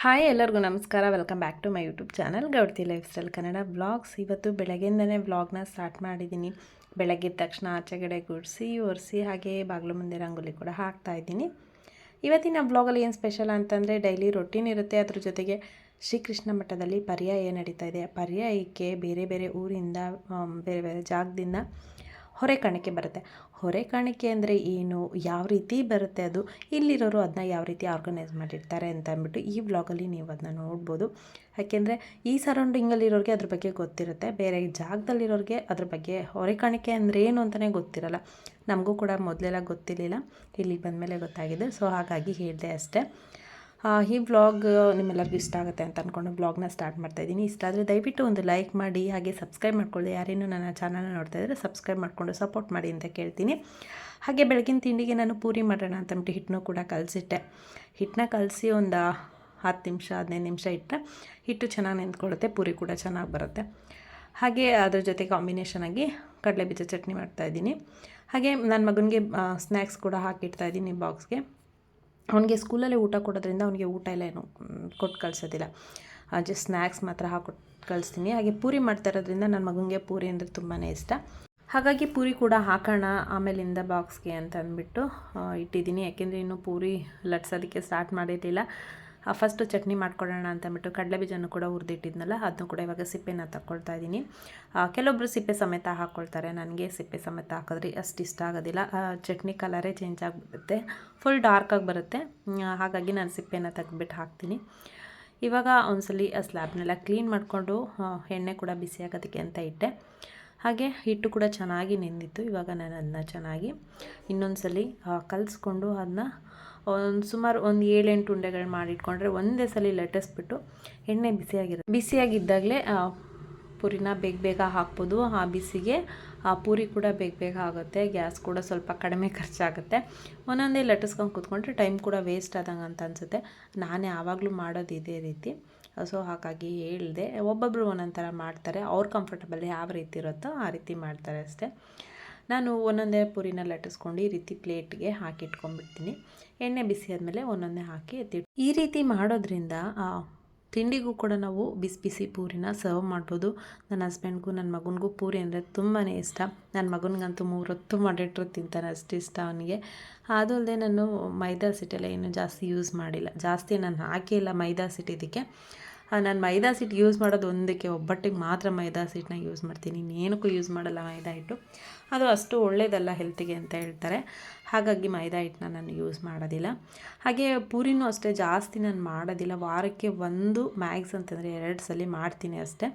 Hi ಎಲ್ಲರಿಗೂ ನಮಸ್ಕಾರ. Welcome back to my YouTube channel Gowdthi lifestyle Kannada vlogs. ಇವತ್ತು ಬೆಳಗ್ಗೆಯಿಂದನೇ ವ್ಲಾಗ್ನ ಸ್ಟಾರ್ಟ್ ಮಾಡಿದ್ದೀನಿ. ಬೆಳಗ್ಗೆ ತಕ್ಷಣ ಆಚೆಗಡೆ ಗುಡಿಸಿ ಒರೆಸಿ ಹಾಗೆ ಬಾಗಿಲು ಮುಂದೆ ರಂಗೋಲಿ ಕೂಡ ಹಾಕ್ತಾಯಿದ್ದೀನಿ. ಇವತ್ತಿನ ವ್ಲಾಗಲ್ಲಿ ಏನು ಸ್ಪೆಷಲ್ ಅಂತಂದರೆ ಡೈಲಿ ರೊಟೀನ್ ಇರುತ್ತೆ. ಅದ್ರ ಜೊತೆಗೆ ಶ್ರೀಕೃಷ್ಣ ಮಠದಲ್ಲಿ ಪರ್ಯಾಯ ನಡೀತಾ ಇದೆ. ಪರ್ಯಾಯಕ್ಕೆ ಬೇರೆ ಬೇರೆ ಊರಿಂದ ಬೇರೆ ಬೇರೆ ಜಾಗದಿಂದ ಹೊರೆ ಕಾಣಿಕೆ ಬರುತ್ತೆ. ಹೊರೆ ಕಾಣಿಕೆ ಅಂದರೆ ಏನು, ಯಾವ ರೀತಿ ಬರುತ್ತೆ, ಅದು ಇಲ್ಲಿರೋರು ಅದನ್ನ ಯಾವ ರೀತಿ ಆರ್ಗನೈಸ್ ಮಾಡಿರ್ತಾರೆ ಅಂತ ಅಂದ್ಬಿಟ್ಟು ಈ ವ್ಲಾಗಲ್ಲಿ ನೀವು ಅದನ್ನ ನೋಡ್ಬೋದು. ಯಾಕೆಂದರೆ ಈ ಸರೌಂಡಿಂಗಲ್ಲಿರೋರಿಗೆ ಅದ್ರ ಬಗ್ಗೆ ಗೊತ್ತಿರುತ್ತೆ, ಬೇರೆ ಜಾಗದಲ್ಲಿರೋರಿಗೆ ಅದ್ರ ಬಗ್ಗೆ ಹೊರೆ ಕಾಣಿಕೆ ಅಂದರೆ ಏನು ಅಂತಲೇ ಗೊತ್ತಿರಲ್ಲ. ನಮಗೂ ಕೂಡ ಮೊದಲೆಲ್ಲ ಗೊತ್ತಿರಲಿಲ್ಲ, ಇಲ್ಲಿಗೆ ಬಂದಮೇಲೆ ಗೊತ್ತಾಗಿದೆ. ಸೊ ಹಾಗಾಗಿ ಹೇಳಿದೆ ಅಷ್ಟೇ. ಈ ವ್ಲಾಗ್ ನಿಮ್ಮೆಲ್ಲರಿಗೂ ಇಷ್ಟ ಆಗುತ್ತೆ ಅಂತ ಅಂದ್ಕೊಂಡು ವ್ಲಾಗ್ನ ಸ್ಟಾರ್ಟ್ ಮಾಡ್ತಾಯಿದ್ದೀನಿ. ಇಷ್ಟ ಆದರೆ ದಯವಿಟ್ಟು ಒಂದು ಲೈಕ್ ಮಾಡಿ, ಹಾಗೆ ಸಬ್ಸ್ಕ್ರೈಬ್ ಮಾಡ್ಕೊಳ್ಳಿ. ಯಾರೇನು ನನ್ನ ಚಾನಲ್ನ ನೋಡ್ತಾ ಇದ್ದರೆ ಸಬ್ಸ್ಕ್ರೈಬ್ ಮಾಡಿಕೊಂಡು ಸಪೋರ್ಟ್ ಮಾಡಿ ಅಂತ ಕೇಳ್ತೀನಿ. ಹಾಗೆ ಬೆಳಗಿನ ತಿಂಡಿಗೆ ನಾನು ಪೂರಿ ಮಾಡೋಣ ಅಂತಂದ್ಬಿಟ್ಟು ಹಿಟ್ಟನ್ನು ಕೂಡ ಕಲಸಿಟ್ಟೆ. ಹಿಟ್ಟನ್ನ ಕಲಸಿ ಒಂದು 10 ನಿಮಿಷ 15 ನಿಮಿಷ ಇಟ್ಟರೆ ಹಿಟ್ಟು ಚೆನ್ನಾಗಿ ನೆಂದ್ಕೊಳ್ಳುತ್ತೆ, ಪೂರಿ ಕೂಡ ಚೆನ್ನಾಗಿ ಬರುತ್ತೆ. ಹಾಗೆ ಅದ್ರ ಜೊತೆ ಕಾಂಬಿನೇಷನ್ ಆಗಿ ಕಡಲೆ ಬೀಜ ಚಟ್ನಿ ಮಾಡ್ತಾಯಿದ್ದೀನಿ. ಹಾಗೆ ನನ್ನ ಮಗನಿಗೆ ಸ್ನ್ಯಾಕ್ಸ್ ಕೂಡ ಹಾಕಿಡ್ತಾಯಿದ್ದೀನಿ ಬಾಕ್ಸ್ಗೆ. ಅವನಿಗೆ ಸ್ಕೂಲಲ್ಲಿ ಊಟ ಕೊಡೋದ್ರಿಂದ ಅವನಿಗೆ ಊಟ ಎಲ್ಲ ಏನು ಕೊಟ್ಟು ಕಳಿಸೋದಿಲ್ಲ, ಜಸ್ಟ್ ಸ್ನ್ಯಾಕ್ಸ್ ಮಾತ್ರ ಹಾಕ್ಕೊಟ್ಟು ಕಳಿಸ್ತೀನಿ. ಹಾಗೆ ಪೂರಿ ಮಾಡ್ತಾ ಇರೋದ್ರಿಂದ ನನ್ನ ಮಗನಿಗೆ ಪೂರಿ ಅಂದರೆ ತುಂಬಾ ಇಷ್ಟ. ಹಾಗಾಗಿ ಪೂರಿ ಕೂಡ ಹಾಕೋಣ ಆಮೇಲಿಂದ ಬಾಕ್ಸ್ಗೆ ಅಂತ ಅಂದ್ಬಿಟ್ಟು ಇಟ್ಟಿದ್ದೀನಿ. ಯಾಕೆಂದರೆ ಇನ್ನೂ ಪೂರಿ ಲಟ್ಸೋದಕ್ಕೆ ಸ್ಟಾರ್ಟ್ ಮಾಡಿರಲಿಲ್ಲ. ಫಸ್ಟು ಚಟ್ನಿ ಮಾಡ್ಕೊಳ್ಳೋಣ ಅಂತಂದ್ಬಿಟ್ಟು ಕಡಲೆ ಬೀಜನೂ ಕೂಡ ಹುರಿದಿಟ್ಟಿದ್ನಲ್ಲ, ಅದನ್ನು ಕೂಡ ಇವಾಗ ಸಿಪ್ಪೆನ ತಗೊಳ್ತಾ ಇದ್ದೀನಿ. ಕೆಲವೊಬ್ಬರು ಸಿಪ್ಪೆ ಸಮೇತ ಹಾಕ್ಕೊಳ್ತಾರೆ, ನನಗೆ ಸಿಪ್ಪೆ ಸಮೇತ ಹಾಕಿದ್ರೆ ಅಷ್ಟು ಇಷ್ಟ ಆಗೋದಿಲ್ಲ. ಚಟ್ನಿ ಕಲರೇ ಚೇಂಜ್ ಆಗಿಬಿಡುತ್ತೆ, ಫುಲ್ ಡಾರ್ಕಾಗಿ ಬರುತ್ತೆ. ಹಾಗಾಗಿ ನಾನು ಸಿಪ್ಪೆನ ತೆಗೆದ್ಬಿಟ್ಟು ಹಾಕ್ತೀನಿ. ಇವಾಗ ಒಂದ್ಸಲಿ ಸ್ಲ್ಯಾಬ್ನೆಲ್ಲ ಕ್ಲೀನ್ ಮಾಡಿಕೊಂಡು ಎಣ್ಣೆ ಕೂಡ ಬಿಸಿ ಆಗೋದಕ್ಕೆ ಅಂತ ಇಟ್ಟೆ. ಹಾಗೆ ಹಿಟ್ಟು ಕೂಡ ಚೆನ್ನಾಗಿ ನೆಂದಿತ್ತು. ಇವಾಗ ನಾನು ಅದನ್ನ ಚೆನ್ನಾಗಿ ಇನ್ನೊಂದು ಕಲಿಸ್ಕೊಂಡು ಅದನ್ನ ಸುಮಾರು ಒಂದು 7-8 ಉಂಡೆಗಳು ಮಾಡಿಟ್ಕೊಂಡ್ರೆ ಒಂದೇ ಸಲ ಲಟ್ಟಿಸ್ಬಿಟ್ಟು ಎಣ್ಣೆ ಬಿಸಿಯಾಗಿದ್ದಾಗಲೇ ಪೂರಿನ ಬೇಗ ಹಾಕ್ಬೋದು. ಆ ಬಿಸಿಗೆ ಪೂರಿ ಕೂಡ ಬೇಗ ಆಗುತ್ತೆ, ಗ್ಯಾಸ್ ಕೂಡ ಸ್ವಲ್ಪ ಕಡಿಮೆ ಖರ್ಚಾಗುತ್ತೆ. ಒಂದೊಂದೇ ಲಟ್ಟಿಸ್ಕೊಂಡು ಕೂತ್ಕೊಂಡ್ರೆ ಟೈಮ್ ಕೂಡ ವೇಸ್ಟ್ ಆದಂಗೆ ಅಂತ ಅನಿಸುತ್ತೆ. ನಾನೇ ಆವಾಗಲೂ ಮಾಡೋದು ಇದೇ ರೀತಿ. ಸೊ ಹಾಗಾಗಿ ಹೇಳಿದೆ, ಒಬ್ಬೊಬ್ಬರು ಒಂದೊಂದು ಥರ ಮಾಡ್ತಾರೆ, ಅವ್ರ ಕಂಫರ್ಟಬಲ್ ಯಾವ ರೀತಿ ಇರುತ್ತೋ ಆ ರೀತಿ ಮಾಡ್ತಾರೆ ಅಷ್ಟೇ. ನಾನು ಒಂದೊಂದೇ ಪೂರಿನ ಲಟ್ಟಿಸ್ಕೊಂಡು ಈ ರೀತಿ ಪ್ಲೇಟ್ಗೆ ಹಾಕಿಟ್ಕೊಂಡ್ಬಿಡ್ತೀನಿ. ಎಣ್ಣೆ ಬಿಸಿ ಆದಮೇಲೆ ಒಂದೊಂದೇ ಹಾಕಿ ಈ ರೀತಿ ಮಾಡೋದ್ರಿಂದ ತಿಂಡಿಗೂ ಕೂಡ ನಾವು ಬಿಸಿ ಬಿಸಿ ಪೂರಿನ ಸರ್ವ್ ಮಾಡ್ಬೋದು. ನನ್ನ ಹಸ್ಬೆಂಡ್ಗೂ ನನ್ನ ಮಗನಿಗೂ ಪೂರಿ ಅಂದರೆ ತುಂಬಾ ಇಷ್ಟ. ನನ್ನ ಮಗನಿಗಂತೂ 3 ಹೊತ್ತು ಮಾಡಿಟ್ರು ತಿಂತಾನೆ, ಅಷ್ಟು ಇಷ್ಟ ಅವನಿಗೆ. ಅದು ಅಲ್ಲದೆ ನಾನು ಮೈದಾ ಸಿಟ್ಟೆಲ್ಲ ಏನು ಜಾಸ್ತಿ ಯೂಸ್ ಮಾಡಿಲ್ಲ, ಜಾಸ್ತಿ ನಾನು ಹಾಕಿಲ್ಲ ಮೈದಾ ಸಿಟ್ಟಿದ್ದಕ್ಕೆ. ನಾನು ಮೈದಾ ಸಿಟ್ಟು ಯೂಸ್ ಮಾಡೋದು ಒಂದಕ್ಕೆ, ಒಬ್ಬಟ್ಟಿಗೆ ಮಾತ್ರ ಮೈದಾ ಸಿಟ್ಟನ್ನ ಯೂಸ್ ಮಾಡ್ತೀನಿ, ಇನ್ನೇನಕ್ಕೂ ಯೂಸ್ ಮಾಡಲ್ಲ ಮೈದಾ ಹಿಟ್ಟು. ಅದು ಅಷ್ಟು ಒಳ್ಳೆಯದಲ್ಲ ಹೆಲ್ತಿಗೆ ಅಂತ ಹೇಳ್ತಾರೆ. ಹಾಗಾಗಿ ಮೈದಾ ಹಿಟ್ಟನ್ನ ನಾನು ಯೂಸ್ ಮಾಡೋದಿಲ್ಲ. ಹಾಗೆ ಪೂರಿನೂ ಅಷ್ಟೇ ಜಾಸ್ತಿ ನಾನು ಮಾಡೋದಿಲ್ಲ, ವಾರಕ್ಕೆ 1 ಮ್ಯಾಕ್ಸ್ ಅಂತಂದರೆ 2 ಸಲ ಮಾಡ್ತೀನಿ ಅಷ್ಟೇ.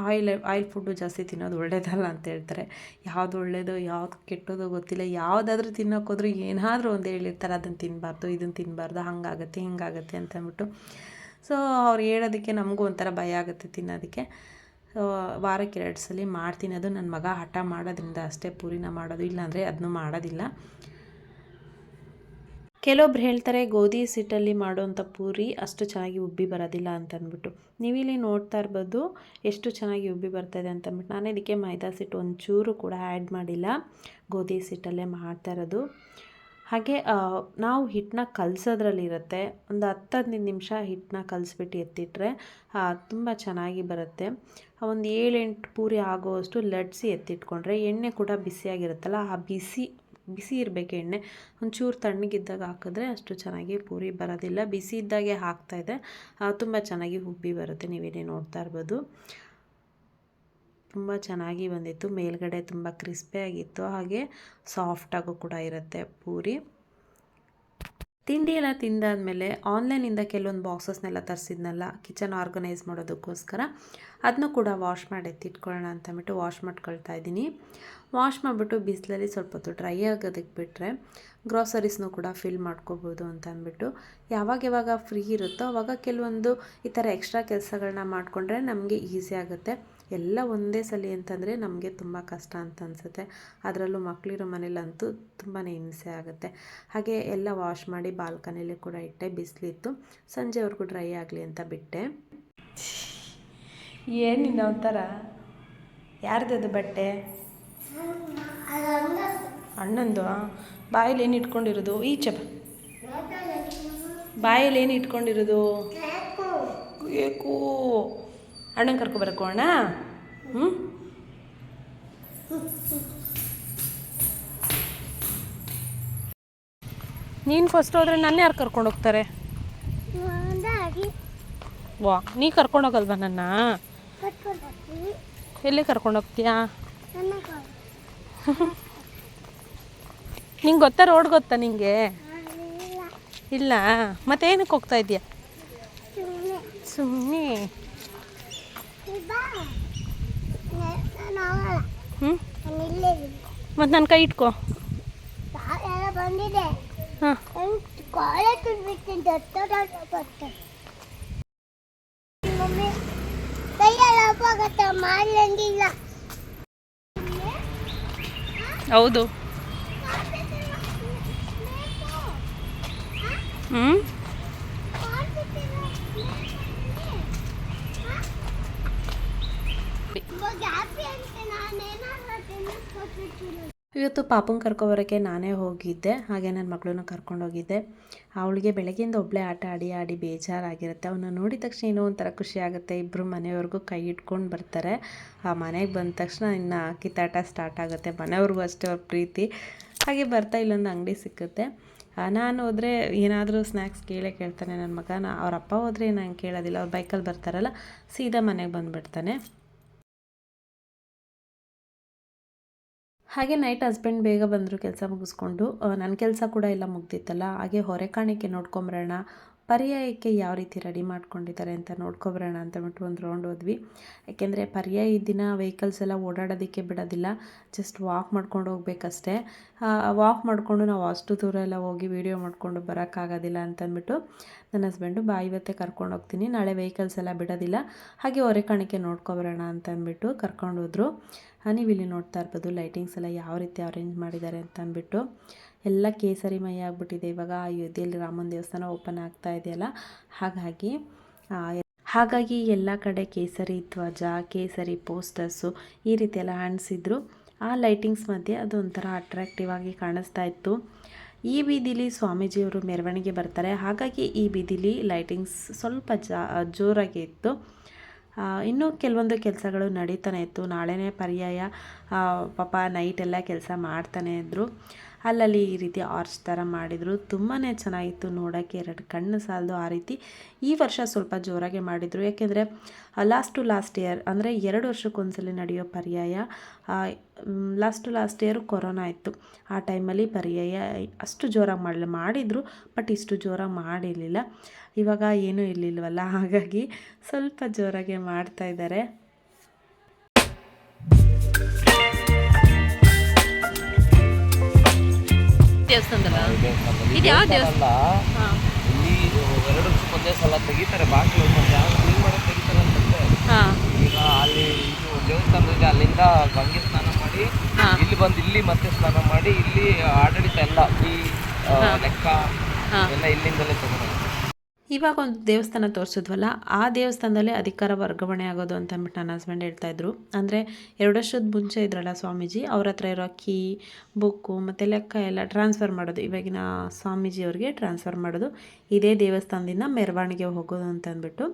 ಆಯಿಲ್ ಫುಡ್ಡು ಜಾಸ್ತಿ ತಿನ್ನೋದು ಒಳ್ಳೇದಲ್ಲ ಅಂತ ಹೇಳ್ತಾರೆ. ಯಾವುದು ಒಳ್ಳೆಯದು ಯಾವುದು ಕೆಟ್ಟೋದು ಗೊತ್ತಿಲ್ಲ. ಯಾವುದಾದ್ರೂ ತಿನ್ನೋಕ್ಕೋದ್ರೂ ಏನಾದರೂ ಒಂದು ಹೇಳಿರ್ತಾರೆ, ಅದನ್ನು ತಿನ್ನಬಾರ್ದು ಇದನ್ನು ತಿನ್ನಬಾರ್ದು, ಹಾಗಾಗುತ್ತೆ ಹಿಂಗಾಗುತ್ತೆ ಅಂತಂದ್ಬಿಟ್ಟು. ಸೊ ಅವ್ರು ಹೇಳೋದಕ್ಕೆ ನಮಗೂ ಒಂಥರ ಭಯ ಆಗುತ್ತೆ ತಿನ್ನೋದಕ್ಕೆ. ಸೊ ವಾರಕ್ಕೆ 2 ಸಲ ಮಾಡ್ತೀನಿ. ಅದು ನನ್ನ ಮಗ ಹಠ ಮಾಡೋದ್ರಿಂದ ಅಷ್ಟೇ ಪೂರಿನ ಮಾಡೋದು, ಇಲ್ಲಾಂದರೆ ಅದನ್ನು ಮಾಡೋದಿಲ್ಲ. ಕೆಲವೊಬ್ರು ಹೇಳ್ತಾರೆ ಗೋಧಿ ಸಿಟ್ಟಲ್ಲಿ ಮಾಡೋವಂಥ ಪೂರಿ ಅಷ್ಟು ಚೆನ್ನಾಗಿ ಉಬ್ಬಿ ಬರೋದಿಲ್ಲ ಅಂತಂದ್ಬಿಟ್ಟು. ನೀವಿಲ್ಲಿ ನೋಡ್ತಾ ಇರ್ಬೋದು ಎಷ್ಟು ಚೆನ್ನಾಗಿ ಉಬ್ಬಿ ಬರ್ತಾಯಿದೆ ಅಂತಂದ್ಬಿಟ್ಟು. ನಾನು ಇದಕ್ಕೆ ಮೈದಾ ಸಿಟ್ಟು ಒಂಚೂರು ಕೂಡ ಆ್ಯಡ್ ಮಾಡಿಲ್ಲ, ಗೋಧಿ ಸಿಟ್ಟಲ್ಲೇ ಮಾಡ್ತಾ ಇರೋದು. ಹಾಗೆ ನಾವು ಹಿಟ್ಟನ್ನ ಕಲಸೋದ್ರಲ್ಲಿರುತ್ತೆ, ಒಂದು 10-15 ನಿಮಿಷ ಹಿಟ್ಟನ್ನ ಕಲಿಸ್ಬಿಟ್ಟು ಎತ್ತಿಟ್ರೆ ತುಂಬ ಚೆನ್ನಾಗಿ ಬರುತ್ತೆ. ಒಂದು 7-8 ಪೂರಿ ಆಗೋವಷ್ಟು ಲಟ್ಸಿ ಎತ್ತಿಟ್ಕೊಂಡ್ರೆ ಎಣ್ಣೆ ಕೂಡ ಬಿಸಿಯಾಗಿರುತ್ತಲ್ಲ, ಆ ಬಿಸಿ ಇರಬೇಕು ಎಣ್ಣೆ. ಒಂಚೂರು ತಣ್ಣಗಿದ್ದಾಗ ಹಾಕಿದ್ರೆ ಅಷ್ಟು ಚೆನ್ನಾಗಿ ಪೂರಿ ಬರೋದಿಲ್ಲ. ಬಿಸಿ ಇದ್ದಾಗೆ ಹಾಕ್ತಾಯಿದೆ, ತುಂಬ ಚೆನ್ನಾಗಿ ಉಬ್ಬಿ ಬರುತ್ತೆ. ನೀವೇನೇ ನೋಡ್ತಾ ಇರ್ಬೋದು, ತುಂಬ ಚೆನ್ನಾಗಿ ಬಂದಿತ್ತು. ಮೇಲ್ಗಡೆ ತುಂಬ ಕ್ರಿಸ್ಪಿಯಾಗಿತ್ತು, ಹಾಗೆ ಸಾಫ್ಟಾಗೂ ಕೂಡ ಇರುತ್ತೆ ಪೂರಿ. ತಿಂಡಿ ಎಲ್ಲ ತಿಂದಾದಮೇಲೆ ಆನ್ಲೈನಿಂದ ಕೆಲವೊಂದು ಬಾಕ್ಸಸ್ನೆಲ್ಲ ತರಿಸಿದ್ನಲ್ಲ ಕಿಚನ್ ಆರ್ಗನೈಸ್ ಮಾಡೋದಕ್ಕೋಸ್ಕರ, ಅದನ್ನು ಕೂಡ ವಾಶ್ ಮಾಡಿ ಎತ್ತಿಟ್ಕೊಳ್ಳೋಣ ಅಂತಂದ್ಬಿಟ್ಟು ವಾಶ್ ಮಾಡ್ಕೊಳ್ತಾ ಇದ್ದೀನಿ. ವಾಶ್ ಮಾಡಿಬಿಟ್ಟು ಬಿಸಿಲಲ್ಲಿ ಸ್ವಲ್ಪ ಹೊತ್ತು ಡ್ರೈ ಆಗೋದಕ್ಕೆ ಬಿಟ್ಟರೆ ಗ್ರಾಸರೀಸ್ನೂ ಕೂಡ ಫಿಲ್ ಮಾಡ್ಕೋಬೋದು ಅಂತ ಅಂದ್ಬಿಟ್ಟು. ಯಾವಾಗ ಫ್ರೀ ಇರುತ್ತೋ ಆವಾಗ ಕೆಲವೊಂದು ಈ ಥರ ಎಕ್ಸ್ಟ್ರಾ ಕೆಲಸಗಳನ್ನ ಮಾಡಿಕೊಂಡ್ರೆ ನಮಗೆ ಈಸಿ ಆಗುತ್ತೆ. ಎಲ್ಲ ಒಂದೇ ಸಲ ಅಂತಂದರೆ ನಮಗೆ ತುಂಬ ಕಷ್ಟ ಅಂತ ಅನಿಸುತ್ತೆ. ಅದರಲ್ಲೂ ಮಕ್ಕಳಿರೋ ಮನೇಲಂತೂ ತುಂಬಾ ಹಿಂಸೆ ಆಗುತ್ತೆ. ಹಾಗೆ ಎಲ್ಲ ವಾಶ್ ಮಾಡಿ ಬಾಲ್ಕನಿಯಲ್ಲಿ ಕೂಡ ಇಟ್ಟೆ, ಬಿಸಿಲಿತ್ತು. ಸಂಜೆವರೆಗೂ ಡ್ರೈ ಆಗಲಿ ಅಂತ ಬಿಟ್ಟೆ. ಏನಿಲ್ಲ ಒಂಥರ ಯಾರ್ದದು ಬಟ್ಟೆ? ಅಣ್ಣಂದು. ಬಾಯಲ್ಲಿ ಏನು ಇಟ್ಕೊಂಡಿರೋದು? ಈಚೆ ಬಾಯಲ್ಲಿ ಏನು ಇಟ್ಕೊಂಡಿರೋದು? ಕೇಕು ಅಣ್ಣನ ಕರ್ಕೊಬರಕ್ಕೋ ಅಣ್ಣ. ಹ್ಞೂ ನೀನು ಫಸ್ಟ್ ಹೋದರೆ ನನ್ನ ಯಾರು ಕರ್ಕೊಂಡು ಹೋಗ್ತಾರೆ? ವಾ, ನೀ ಕರ್ಕೊಂಡೋಗಲ್ವಾ ನನ್ನ? ಎಲ್ಲಿ ಕರ್ಕೊಂಡು ಹೋಗ್ತೀಯಾ? ನಿಂಗೆ ಗೊತ್ತಾ ರೋಡ್ ಗೊತ್ತಾ ನಿಂಗೆ? ಇಲ್ಲ, ಮತ್ತೇನಕ್ಕೆ ಹೋಗ್ತಾ ಇದೆಯಾ? ಸುಮ್ಮನೆ. ಹ್ಞೂ ಮತ್ತು ನನ್ನ ಕೈ ಇಟ್ಕೋ. ಹಾಂ ಹೌದು. ಹ್ಞೂ ಇವತ್ತು ಪಾಪುನ ಕರ್ಕೊಬರೋಕ್ಕೆ ನಾನೇ ಹೋಗಿದ್ದೆ, ಹಾಗೆ ನನ್ನ ಮಗಳನ್ನ ಕರ್ಕೊಂಡೋಗಿದ್ದೆ. ಅವಳಿಗೆ ಬೆಳಗ್ಗೆಯಿಂದ ಒಬ್ಬಳೇ ಆಟ ಆಡಿ ಆಡಿ ಬೇಜಾರಾಗಿರುತ್ತೆ. ಅವನ್ನ ನೋಡಿದ ತಕ್ಷಣ ಏನೋ ಒಂಥರ ಖುಷಿ ಆಗುತ್ತೆ. ಇಬ್ಬರು ಮನೆಯವ್ರಿಗೂ ಕೈ ಇಟ್ಕೊಂಡು ಬರ್ತಾರೆ. ಆ ಮನೆಗೆ ಬಂದ ತಕ್ಷಣ ಇನ್ನು ಕಿತ್ತಾಟ ಸ್ಟಾರ್ಟ್ ಆಗುತ್ತೆ. ಮನೆಯವ್ರಿಗೂ ಅಷ್ಟೇ ಅವ್ರ ಪ್ರೀತಿ. ಹಾಗೆ ಬರ್ತಾ ಇಲ್ಲೊಂದು ಅಂಗಡಿ ಸಿಕ್ಕುತ್ತೆ. ನಾನು ಹೋದರೆ ಏನಾದರೂ ಸ್ನ್ಯಾಕ್ಸ್ ಕೇಳ್ತಾನೆ ನನ್ನ ಮಗ. ಅವ್ರ ಅಪ್ಪ ಹೋದರೆ ನಂಗೆ ಕೇಳೋದಿಲ್ಲ. ಅವ್ರು ಬೈಕಲ್ಲಿ ಬರ್ತಾರಲ್ಲ, ಸೀದಾ ಮನೆಗೆ ಬಂದುಬಿಡ್ತಾನೆ. ಹಾಗೆ ನೈಟ್ ಹಸ್ಬೆಂಡ್ ಬೇಗ ಬಂದರು ಕೆಲಸ ಮುಗಿಸ್ಕೊಂಡು. ನನ್ನ ಕೆಲಸ ಕೂಡ ಎಲ್ಲ ಮುಗ್ದಿತ್ತಲ್ಲ, ಹಾಗೆ ಹೊರೆ ಕಾಣಿಕೆ ನೋಡ್ಕೊಂಬರೋಣ, ಪರ್ಯಾಯಕ್ಕೆ ಯಾವ ರೀತಿ ರೆಡಿ ಮಾಡ್ಕೊಂಡಿದ್ದಾರೆ ಅಂತ ನೋಡ್ಕೊಬರೋಣ ಅಂತಬಿಟ್ಟು ಒಂದು ರೌಂಡ್ ಹೋದ್ವಿ. ಯಾಕೆಂದರೆ ಪರ್ಯಾಯ ದಿನ ವೆಹಿಕಲ್ಸ್ ಎಲ್ಲ ಓಡಾಡೋದಕ್ಕೆ ಬಿಡೋದಿಲ್ಲ, ಜಸ್ಟ್ ವಾಕ್ ಮಾಡ್ಕೊಂಡು ಹೋಗ್ಬೇಕಷ್ಟೇ. ವಾಕ್ ಮಾಡಿಕೊಂಡು ನಾವು ಅಷ್ಟು ದೂರ ಎಲ್ಲ ಹೋಗಿ ವೀಡಿಯೋ ಮಾಡಿಕೊಂಡು ಬರೋಕ್ಕಾಗೋದಿಲ್ಲ ಅಂತಂದ್ಬಿಟ್ಟು ನನ್ನ ಹಸ್ಬೆಂಡು ಇವತ್ತೇ ಕರ್ಕೊಂಡು ಹೋಗ್ತೀನಿ, ನಾಳೆ ವೆಹಿಕಲ್ಸ್ ಎಲ್ಲ ಬಿಡೋದಿಲ್ಲ, ಹಾಗೆ ಹೊರೆ ಕಾಣಿಕೆ ನೋಡ್ಕೊಬರೋಣ ಅಂತಂದ್ಬಿಟ್ಟು ಕರ್ಕೊಂಡು ಹೋದ್ರು. ನೀವು ಇಲ್ಲಿ ನೋಡ್ತಾ ಇರ್ಬೋದು ಲೈಟಿಂಗ್ಸ್ ಎಲ್ಲ ಯಾವ ರೀತಿ ಅರೇಂಜ್ ಮಾಡಿದ್ದಾರೆ ಅಂತ ಅಂದ್ಬಿಟ್ಟು. ಎಲ್ಲ ಕೇಸರಿಮಯ ಆಗಿಬಿಟ್ಟಿದೆ ಇವಾಗ. ಅಯೋಧ್ಯೆಯಲ್ಲಿ ರಾಮನ ದೇವಸ್ಥಾನ ಓಪನ್ ಆಗ್ತಾ ಇದೆಯಲ್ಲ, ಹಾಗಾಗಿ ಎಲ್ಲ ಕಡೆ ಕೇಸರಿ ಧ್ವಜ, ಕೇಸರಿ ಪೋಸ್ಟರ್ಸು ಈ ರೀತಿ ಎಲ್ಲ ಅಂಟಿಸಿದ್ರು. ಆ ಲೈಟಿಂಗ್ಸ್ ಮಧ್ಯೆ ಅದು ಒಂಥರ ಅಟ್ರಾಕ್ಟಿವ್ ಆಗಿ ಕಾಣಿಸ್ತಾ ಇತ್ತು. ಈ ಬೀದಿಲಿ ಸ್ವಾಮೀಜಿಯವರು ಮೆರವಣಿಗೆ ಬರ್ತಾರೆ, ಹಾಗಾಗಿ ಈ ಬೀದಿಲಿ ಲೈಟಿಂಗ್ಸ್ ಸ್ವಲ್ಪ ಜೋರಾಗಿ ಇತ್ತು. ಇನ್ನೂ ಕೆಲವೊಂದು ಕೆಲಸಗಳು ನಡೀತಾನೆ ಇತ್ತು. ನಾಳೆನೇ ಪರ್ಯಾಯ, ಪಾಪ ನೈಟೆಲ್ಲ ಕೆಲಸ ಮಾಡ್ತಾನೆ ಇದ್ದರು. ಅಲ್ಲಲ್ಲಿ ಈ ರೀತಿ ಆರ್ಚ್ ಥರ ಮಾಡಿದರು, ತುಂಬಾ ಚೆನ್ನಾಗಿತ್ತು ನೋಡೋಕ್ಕೆ. 2 ಕಣ್ಣು ಸಾಲದು ಆ ರೀತಿ. ಈ ವರ್ಷ ಸ್ವಲ್ಪ ಜೋರಾಗಿ ಮಾಡಿದರು, ಯಾಕೆಂದರೆ ಲಾಸ್ಟ್ ಇಯರ್ ಅಂದರೆ 2 ವರ್ಷಕ್ಕೊಂದ್ಸಲ ನಡೆಯೋ ಪರ್ಯಾಯ. ಲಾಸ್ಟ್ ಇಯರ್ ಕೊರೋನಾ ಇತ್ತು, ಆ ಟೈಮಲ್ಲಿ ಪರ್ಯಾಯ ಅಷ್ಟು ಜೋರಾಗಿ ಮಾಡಿದರು, ಬಟ್ ಇಷ್ಟು ಜೋರಾಗಿ ಮಾಡಿರಲಿಲ್ಲ. ಇವಾಗ ಏನೂ ಇರಲಿಲ್ವಲ್ಲ, ಹಾಗಾಗಿ ಸ್ವಲ್ಪ ಜೋರಾಗಿ ಮಾಡ್ತಾಯಿದ್ದಾರೆ. ದೇವಸ್ಥಾನದಲ್ಲಿ ಇದು ಯಾವ ದೇವಸ್ಥಾನ? ಇಲ್ಲಿ 2 ವರ್ಷಕ್ಕೆ ಒಂದೇ ಸಲ ತೆಗಿತಾರೆ ಬಾಗಿಲು, ಕ್ಲೀನ್ ಮಾಡೋದು ತೆಗಿತಾರೆ ಅಂತಂದ್ರೆ. ಈಗ ಅಲ್ಲಿ ಇದು ದೇವಸ್ಥಾನದಲ್ಲಿ ಅಲ್ಲಿಂದ ಗಂಗೆ ಸ್ನಾನ ಮಾಡಿ ಇಲ್ಲಿ ಬಂದು ಇಲ್ಲಿ ಮತ್ತೆ ಸ್ನಾನ ಮಾಡಿ ಇಲ್ಲಿ ಆಡಳಿತ ಎಲ್ಲ ಈ ಲೆಕ್ಕ ಎಲ್ಲ ಇಲ್ಲಿಂದಲೇ ತಗೊಂಡು. ಇವಾಗ ಒಂದು ದೇವಸ್ಥಾನ ತೋರಿಸಿದ್ವಲ್ಲ, ಆ ದೇವಸ್ಥಾನದಲ್ಲೇ ಅಧಿಕಾರ ವರ್ಗಾವಣೆ ಆಗೋದು ಅಂತ ಅಂದ್ಬಿಟ್ಟು ನನ್ನ ಹಸ್ಬೆಂಡ್ ಹೇಳ್ತಾಯಿದ್ರು. ಅಂದರೆ 2 ವರ್ಷದ ಮುಂಚೆ ಇದ್ರಲ್ಲ ಸ್ವಾಮೀಜಿ, ಅವ್ರ ಹತ್ರ ಇರೋ ಕೀ, ಬುಕ್ಕು ಮತ್ತು ಲೆಕ್ಕ ಎಲ್ಲ ಟ್ರಾನ್ಸ್ಫರ್ ಮಾಡೋದು, ಇವಾಗಿನ ಸ್ವಾಮೀಜಿಯವ್ರಿಗೆ ಟ್ರಾನ್ಸ್ಫರ್ ಮಾಡೋದು, ಇದೇ ದೇವಸ್ಥಾನದಿಂದ ಮೆರವಣಿಗೆ ಹೋಗೋದು ಅಂತ ಅಂದ್ಬಿಟ್ಟು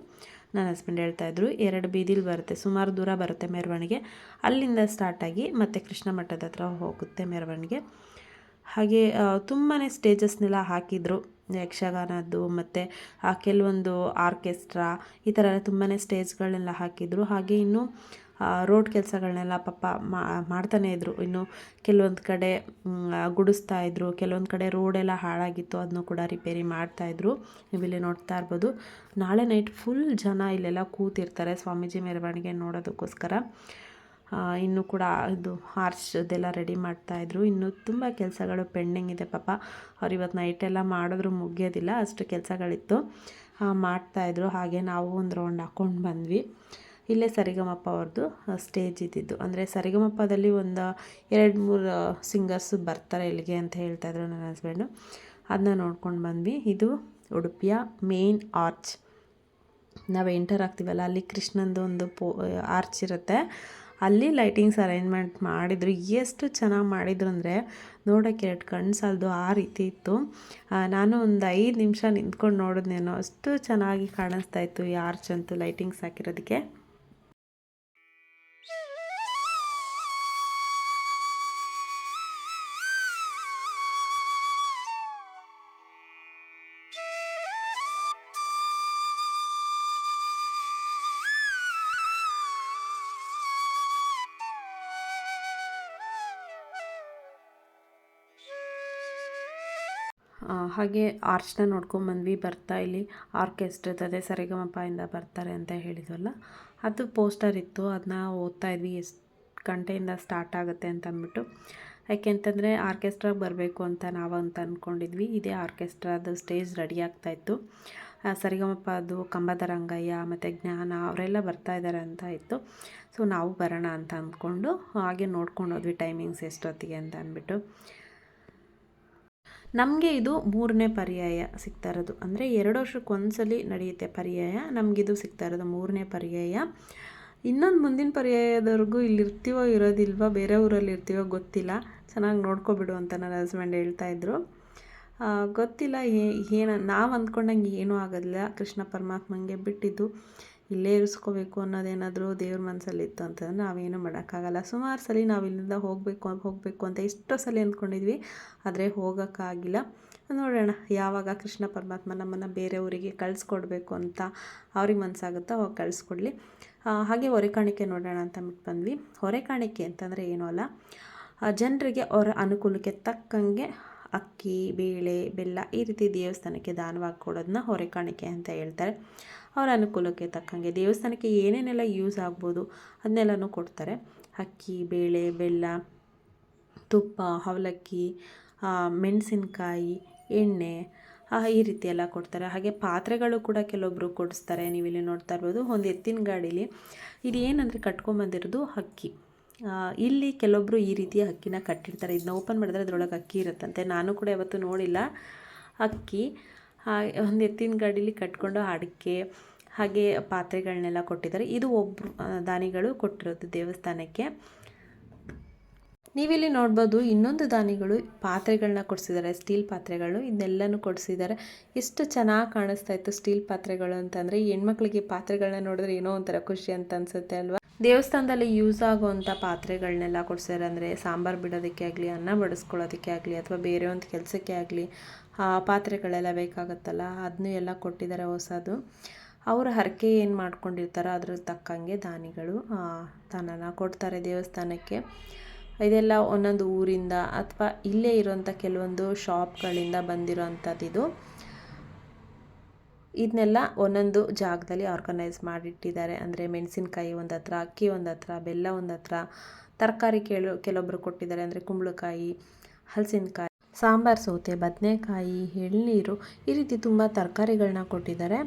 ನನ್ನ ಹಸ್ಬೆಂಡ್ ಹೇಳ್ತಾಯಿದ್ರು. 2 ಬೀದಿಲಿ ಬರುತ್ತೆ, ಸುಮಾರು ದೂರ ಬರುತ್ತೆ ಮೆರವಣಿಗೆ. ಅಲ್ಲಿಂದ ಸ್ಟಾರ್ಟಾಗಿ ಮತ್ತು ಕೃಷ್ಣ ಮಠದ ಹತ್ರ ಹೋಗುತ್ತೆ ಮೆರವಣಿಗೆ. ಹಾಗೆ ತುಂಬಾ ಸ್ಟೇಜಸ್ನೆಲ್ಲ ಹಾಕಿದರು, ಯಕ್ಷಗಾನದ್ದು ಮತ್ತು ಕೆಲವೊಂದು ಆರ್ಕೆಸ್ಟ್ರಾ ಈ ಥರ ತುಂಬಾ ಸ್ಟೇಜ್ಗಳನ್ನೆಲ್ಲ ಹಾಕಿದರು. ಹಾಗೆ ಇನ್ನು ರೋಡ್ ಕೆಲಸಗಳನ್ನೆಲ್ಲ ಪಾಪ ಮಾಡ್ತಾನೇ ಇದ್ದರು. ಇನ್ನು ಕೆಲವೊಂದು ಕಡೆ ಗುಡಿಸ್ತಾ ಇದ್ದರು, ಕೆಲವೊಂದು ಕಡೆ ರೋಡೆಲ್ಲ ಹಾಳಾಗಿತ್ತು, ಅದನ್ನು ಕೂಡ ರಿಪೇರಿ ಮಾಡ್ತಾಯಿದ್ರು. ನೀವಿಲ್ಲಿ ನೋಡ್ತಾ ಇರ್ಬೋದು. ನಾಳೆ ನೈಟ್ ಫುಲ್ ಜನ ಇಲ್ಲೆಲ್ಲ ಕೂತಿರ್ತಾರೆ ಸ್ವಾಮೀಜಿ ಮೆರವಣಿಗೆ ನೋಡೋದಕ್ಕೋಸ್ಕರ. ಇನ್ನೂ ಕೂಡ ಇದು ಆರ್ಚ್ದೆಲ್ಲ ರೆಡಿ ಮಾಡ್ತಾಯಿದ್ರು. ಇನ್ನೂ ತುಂಬ ಕೆಲಸಗಳು ಪೆಂಡಿಂಗ್ ಇದೆ ಪಾಪ. ಅವ್ರು ಇವತ್ತು ನೈಟೆಲ್ಲ ಮಾಡಿದ್ರು ಮುಗಿಯೋದಿಲ್ಲ, ಅಷ್ಟು ಕೆಲಸಗಳಿತ್ತು, ಮಾಡ್ತಾಯಿದ್ರು. ಹಾಗೆ ನಾವು ಒಂದು ರೌಂಡ್ ಹಾಕ್ಕೊಂಡು ಬಂದ್ವಿ. ಇಲ್ಲೇ ಸರಿಗಮಪ ಅವ್ರದ್ದು ಸ್ಟೇಜ್ ಇದ್ದಿದ್ದು, ಅಂದರೆ ಸರಿಗಮಪದಲ್ಲಿ ಒಂದು 2-3 ಸಿಂಗರ್ಸು ಬರ್ತಾರೆ ಇಲ್ಲಿಗೆ ಅಂತ ಹೇಳ್ತಾಯಿದ್ರು ನನ್ನ ಹಸ್ಬೆಂಡು. ಅದನ್ನ ನೋಡ್ಕೊಂಡು ಬಂದ್ವಿ. ಇದು ಉಡುಪಿಯ ಮೇನ್ ಆರ್ಚ್. ನಾವು ಎಂಟರ್ ಆಗ್ತೀವಲ್ಲ, ಅಲ್ಲಿ ಕೃಷ್ಣಂದು ಒಂದು ಆರ್ಚ್ ಇರುತ್ತೆ, ಅಲ್ಲಿ ಲೈಟಿಂಗ್ಸ್ ಅರೇಂಜ್ಮೆಂಟ್ ಮಾಡಿದರು. ಎಷ್ಟು ಚೆನ್ನಾಗಿ ಮಾಡಿದ್ರು ಅಂದರೆ ನೋಡೋಕ್ಕೆ ಎರಡು ಕಣ್ಣು ಸಾಲದು ಆ ರೀತಿ ಇತ್ತು. ನಾನು ಒಂದು 5 ನಿಮಿಷ ನಿಂತ್ಕೊಂಡು ನೋಡಿದ್ನೇನೋ, ಅಷ್ಟು ಚೆನ್ನಾಗಿ ಕಾಣಿಸ್ತಾ ಇತ್ತು ಈ ಆರ್ಚ್ ಅಂತೂ ಲೈಟಿಂಗ್ಸ್ ಹಾಕಿರೋದಕ್ಕೆ. ಹಾಗೆ ಆರ್ಚ್ನ ನೋಡ್ಕೊಂಬಂದ್ವಿ. ಬರ್ತಾ ಇಲ್ಲಿ ಆರ್ಕೆಸ್ಟ್ರದ್ದು ಅದೇ ಸರಿಗಮಪದಿಂದ ಬರ್ತಾರೆ ಅಂತ ಹೇಳಿದ್ವಲ್ಲ, ಅದು ಪೋಸ್ಟರ್ ಇತ್ತು. ಅದನ್ನ ಓದ್ತಾ ಇದ್ವಿ ಎಷ್ಟು ಗಂಟೆಯಿಂದ ಸ್ಟಾರ್ಟ್ ಆಗುತ್ತೆ ಅಂತ ಅಂದ್ಬಿಟ್ಟು. ಯಾಕೆಂತಂದರೆ ಆರ್ಕೆಸ್ಟ್ರಾಗೆ ಬರಬೇಕು ಅಂತ ನಾವಂತ ಅಂದ್ಕೊಂಡಿದ್ವಿ. ಇದೇ ಆರ್ಕೆಸ್ಟ್ರಾದು ಸ್ಟೇಜ್ ರೆಡಿ ಆಗ್ತಾಯಿತ್ತು. ಸರಿಗಮಪ ಅದು ಕಂಬದ ರಂಗಯ್ಯ ಮತ್ತು ಜ್ಞಾನ ಅವರೆಲ್ಲ ಬರ್ತಾ ಇದ್ದಾರೆ ಅಂತ ಇತ್ತು. ಸೊ ನಾವು ಬರೋಣ ಅಂತ ಅಂದ್ಕೊಂಡು ಹಾಗೆ ನೋಡ್ಕೊಂಡು ಹೋದ್ವಿ ಟೈಮಿಂಗ್ಸ್ ಎಷ್ಟೊತ್ತಿಗೆ ಅಂತ ಅಂದ್ಬಿಟ್ಟು. ನಮಗೆ ಇದು 3ನೇ ಪರ್ಯಾಯ ಸಿಗ್ತಾ ಇರೋದು. ಅಂದರೆ 2 ವರ್ಷಕ್ಕೆ ಒಂದ್ಸಲಿ ನಡೆಯುತ್ತೆ ಪರ್ಯಾಯ, ನಮಗಿದು ಸಿಗ್ತಾ ಇರೋದು 3ನೇ ಪರ್ಯಾಯ. ಇನ್ನೊಂದು ಮುಂದಿನ ಪರ್ಯಾಯದವರೆಗೂ ಇಲ್ಲಿರ್ತೀವೋ ಇರೋದಿಲ್ವೋ, ಬೇರೆ ಊರಲ್ಲಿ ಇರ್ತೀವೋ ಗೊತ್ತಿಲ್ಲ. ಚೆನ್ನಾಗಿ ನೋಡ್ಕೊಬಿಡು ಅಂತ ನನ್ನ ಹಸ್ಬೆಂಡ್ ಹೇಳ್ತಾಯಿದ್ರು. ಗೊತ್ತಿಲ್ಲ ಏನು, ನಾವು ಅಂದ್ಕೊಂಡಂಗೆ ಏನೂ ಆಗೋದಿಲ್ಲ. ಕೃಷ್ಣ ಪರಮಾತ್ಮಂಗೆ ಬಿಟ್ಟಿದ್ದು. ಇಲ್ಲೇ ಇರಿಸ್ಕೋಬೇಕು ಅನ್ನೋದೇನಾದರೂ ದೇವ್ರ ಮನಸ್ಸಲ್ಲಿತ್ತು ಅಂತಂದರೆ ನಾವೇನು ಮಾಡೋಕ್ಕಾಗಲ್ಲ. ಸುಮಾರು ಸಲ ನಾವು ಇಲ್ಲಿಂದ ಹೋಗಬೇಕು ಅಂತ ಎಷ್ಟೋ ಸಲ ಅಂದ್ಕೊಂಡಿದ್ವಿ, ಆದರೆ ಹೋಗೋಕ್ಕಾಗಿಲ್ಲ. ನೋಡೋಣ ಯಾವಾಗ ಕೃಷ್ಣ ಪರಮಾತ್ಮ ನಮ್ಮನ್ನು ಬೇರೆ ಊರಿಗೆ ಕಳಿಸ್ಕೊಡ್ಬೇಕು ಅಂತ ಅವ್ರಿಗೆ ಮನಸ್ಸಾಗುತ್ತೋ ಅವಾಗ ಕಳಿಸ್ಕೊಡ್ಲಿ. ಹಾಗೆ ಹೊರೆಕಾಣಿಕೆ ನೋಡೋಣ ಅಂತ ಬಂದ್ವಿ. ಹೊರೆಕಾಣಿಕೆ ಅಂತಂದರೆ ಏನೂ ಅಲ್ಲ, ಜನರಿಗೆ ಅವರ ಅನುಕೂಲಕ್ಕೆ ತಕ್ಕಂಗೆ ಅಕ್ಕಿ, ಬೇಳೆ, ಬೆಲ್ಲ ಈ ರೀತಿ ದೇವಸ್ಥಾನಕ್ಕೆ ದಾನವಾಗಿ ಕೊಡೋದನ್ನ ಹೊರೆಕಾಣಿಕೆ ಅಂತ ಹೇಳ್ತಾರೆ. ಅವರ ಅನುಕೂಲಕ್ಕೆ ತಕ್ಕಂಗೆ ದೇವಸ್ಥಾನಕ್ಕೆ ಏನೇನೆಲ್ಲ ಯೂಸ್ ಆಗ್ಬೋದು ಅದನ್ನೆಲ್ಲನೂ ಕೊಡ್ತಾರೆ. ಅಕ್ಕಿ, ಬೇಳೆ, ಬೆಲ್ಲ, ತುಪ್ಪ, ಅವಲಕ್ಕಿ, ಮೆಣಸಿನ್ಕಾಯಿ, ಎಣ್ಣೆ ಈ ರೀತಿ ಎಲ್ಲ ಕೊಡ್ತಾರೆ. ಹಾಗೆ ಪಾತ್ರೆಗಳು ಕೂಡ ಕೆಲವೊಬ್ಬರು ಕೊಡಿಸ್ತಾರೆ. ನೀವಿಲ್ಲಿ ನೋಡ್ತಾ ಇರ್ಬೋದು ಒಂದು ಎತ್ತಿನ ಗಾಡೀಲಿ ಇದು ಏನಂದರೆ ಕಟ್ಕೊಂಬಂದಿರೋದು ಅಕ್ಕಿ. ಇಲ್ಲಿ ಕೆಲವೊಬ್ಬರು ಈ ರೀತಿಯ ಅಕ್ಕಿನ ಕಟ್ಟಿರ್ತಾರೆ. ಇದನ್ನ ಓಪನ್ ಮಾಡಿದ್ರೆ ಅದರೊಳಗೆ ಅಕ್ಕಿ ಇರುತ್ತಂತೆ. ನಾನು ಕೂಡ ಯಾವತ್ತೂ ನೋಡಿಲ್ಲ. ಅಕ್ಕಿ ಒಂದು ಎತ್ತಿನ ಗಾಡೀಲಿ ಕಟ್ಕೊಂಡು ಅಡಿಕೆ ಹಾಗೆ ಪಾತ್ರೆಗಳನ್ನೆಲ್ಲ ಕೊಟ್ಟಿದ್ದಾರೆ. ಇದು ಒಬ್ಬರು ದಾನಿಗಳು ಕೊಟ್ಟಿರೋದು ದೇವಸ್ಥಾನಕ್ಕೆ. ನೀವಿಲ್ಲಿ ನೋಡ್ಬೋದು ಇನ್ನೊಂದು ದಾನಿಗಳು ಪಾತ್ರೆಗಳನ್ನ ಕೊಡಿಸಿದ್ದಾರೆ, ಸ್ಟೀಲ್ ಪಾತ್ರೆಗಳು ಇದನ್ನೆಲ್ಲನೂ ಕೊಡಿಸಿದ್ದಾರೆ. ಎಷ್ಟು ಚೆನ್ನಾಗಿ ಕಾಣಿಸ್ತಾ ಇತ್ತು ಸ್ಟೀಲ್ ಪಾತ್ರೆಗಳು ಅಂತಂದರೆ. ಹೆಣ್ಮಕ್ಳಿಗೆ ಪಾತ್ರೆಗಳನ್ನ ನೋಡಿದ್ರೆ ಏನೋ ಒಂಥರ ಖುಷಿ ಅಂತ ಅನಿಸುತ್ತೆ ಅಲ್ವಾ. ದೇವಸ್ಥಾನದಲ್ಲಿ ಯೂಸ್ ಆಗೋವಂಥ ಪಾತ್ರೆಗಳನ್ನೆಲ್ಲ ಕೊಡಿಸಿದ್ದಾರೆ. ಅಂದರೆ ಸಾಂಬಾರು ಬಿಡೋದಕ್ಕೆ ಆಗಲಿ, ಅನ್ನ ಬಡಿಸ್ಕೊಳ್ಳೋದಕ್ಕೆ ಆಗಲಿ, ಅಥವಾ ಬೇರೆ ಒಂದು ಕೆಲಸಕ್ಕೆ ಆಗಲಿ ಪಾತ್ರೆಗಳೆಲ್ಲ ಬೇಕಾಗುತ್ತಲ್ಲ, ಅದನ್ನೂ ಎಲ್ಲ ಕೊಟ್ಟಿದ್ದಾರೆ ಹೊಸದು. ಅವರ ಹರಕೆ ಏನು ಮಾಡ್ಕೊಂಡಿರ್ತಾರೋ ಅದ್ರ ತಕ್ಕಂಗೆ ದಾನಿಗಳು ದಾನನ ಕೊಡ್ತಾರೆ ದೇವಸ್ಥಾನಕ್ಕೆ. ಇದೆಲ್ಲ ಒಂದೊಂದು ಊರಿಂದ ಅಥವಾ ಇಲ್ಲೇ ಇರೋಂಥ ಕೆಲವೊಂದು ಶಾಪ್ಗಳಿಂದ ಬಂದಿರೋಂಥದ್ದು. ಇದನ್ನೆಲ್ಲ ಒಂದೊಂದು ಜಾಗದಲ್ಲಿ ಆರ್ಗನೈಸ್ ಮಾಡಿಟ್ಟಿದ್ದಾರೆ. ಅಂದರೆ ಮೆಣಸಿನ್ಕಾಯಿ ಒಂದು ಹತ್ರ, ಅಕ್ಕಿ ಒಂದು ಹತ್ರ, ಬೆಲ್ಲ ಒಂದು ಹತ್ರ, ತರಕಾರಿ ಕೆಲವೊಬ್ಬರು ಕೊಟ್ಟಿದ್ದಾರೆ. ಅಂದರೆ ಕುಂಬಳಕಾಯಿ, ಹಲಸಿನಕಾಯಿ, ಸಾಂಬಾರು ಸೌತೆ, ಬದನೆಕಾಯಿ, ಎಳ್ನೀರು ಈ ರೀತಿ ತುಂಬ ತರಕಾರಿಗಳನ್ನ ಕೊಟ್ಟಿದ್ದಾರೆ.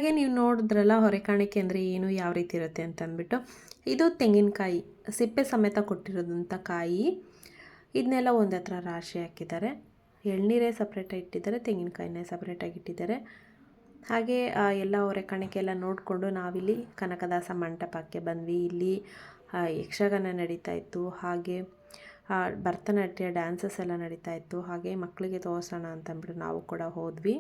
ಹಾಗೆ ನೀವು ನೋಡಿದ್ರಲ್ಲ ಹೊರೆಕಾಣಿಕೆ ಅಂದರೆ ಏನು, ಯಾವ ರೀತಿ ಇರುತ್ತೆ ಅಂತ ಅಂದ್ಬಿಟ್ಟು, ಇದು ತೆಂಗಿನಕಾಯಿ ಸಿಪ್ಪೆ ಸಮೇತ ಕೊಟ್ಟಿರೋದಂಥ ಕಾಯಿ. ಇದನ್ನೆಲ್ಲ ಒಂದು ಹತ್ರ ರಾಶಿ ಹಾಕಿದ್ದಾರೆ. ಎಳ್ನೀರೇ ಸಪ್ರೇಟಾಗಿ ಇಟ್ಟಿದ್ದಾರೆ, ತೆಂಗಿನಕಾಯಿನೇ ಸಪ್ರೇಟಾಗಿ ಇಟ್ಟಿದ್ದಾರೆ. ಹಾಗೆ ಎಲ್ಲ ಹೊರೆಕಾಣಿಕೆ ಎಲ್ಲ ನೋಡಿಕೊಂಡು ನಾವಿಲ್ಲಿ ಕನಕದಾಸ ಮಂಟಪಕ್ಕೆ ಬಂದ್ವಿ. ಇಲ್ಲಿ ಯಕ್ಷಗಾನ ನಡೀತಾ ಇತ್ತು, ಹಾಗೆ ಭರತನಾಟ್ಯ ಡ್ಯಾನ್ಸಸ್ ಎಲ್ಲ ನಡೀತಾ ಇತ್ತು. ಹಾಗೆ ಮಕ್ಕಳಿಗೆ ತೋರಿಸೋಣ ಅಂತಂದ್ಬಿಟ್ಟು ನಾವು ಕೂಡ ಹೋದ್ವಿ.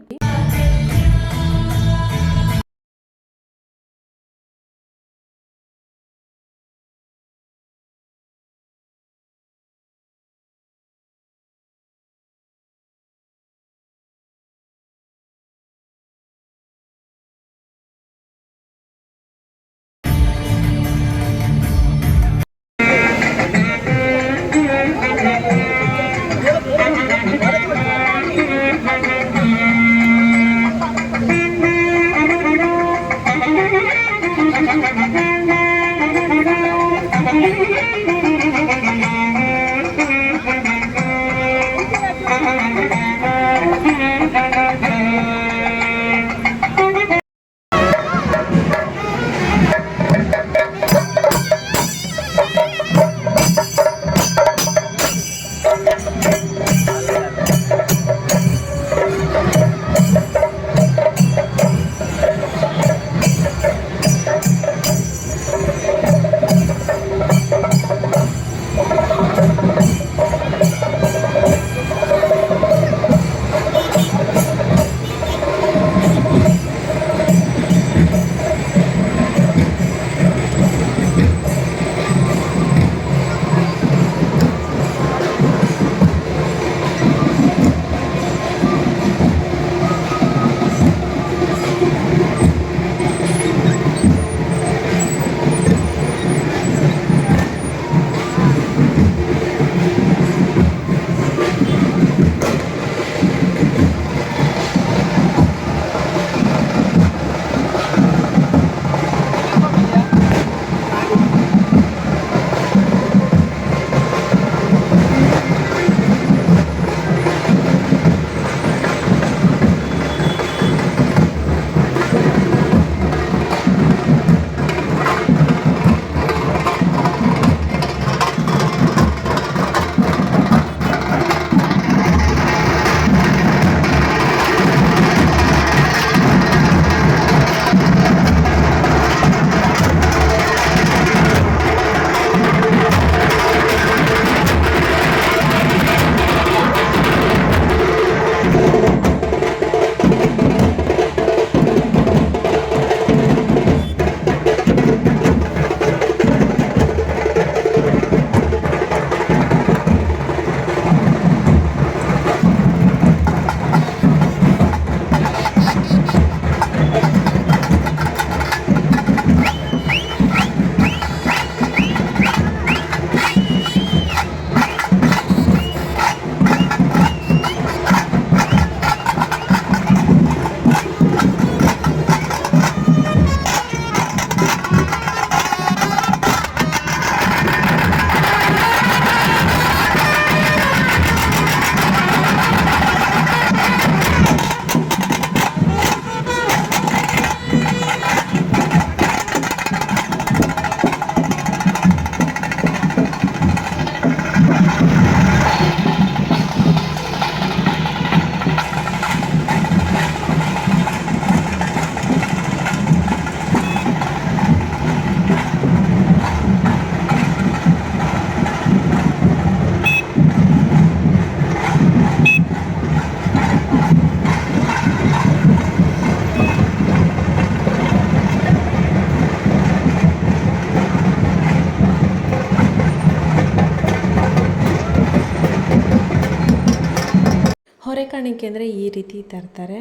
ಹೊರೆಕಾಣಿಕೆ ಅಂದರೆ ಈ ರೀತಿ ತರ್ತಾರೆ.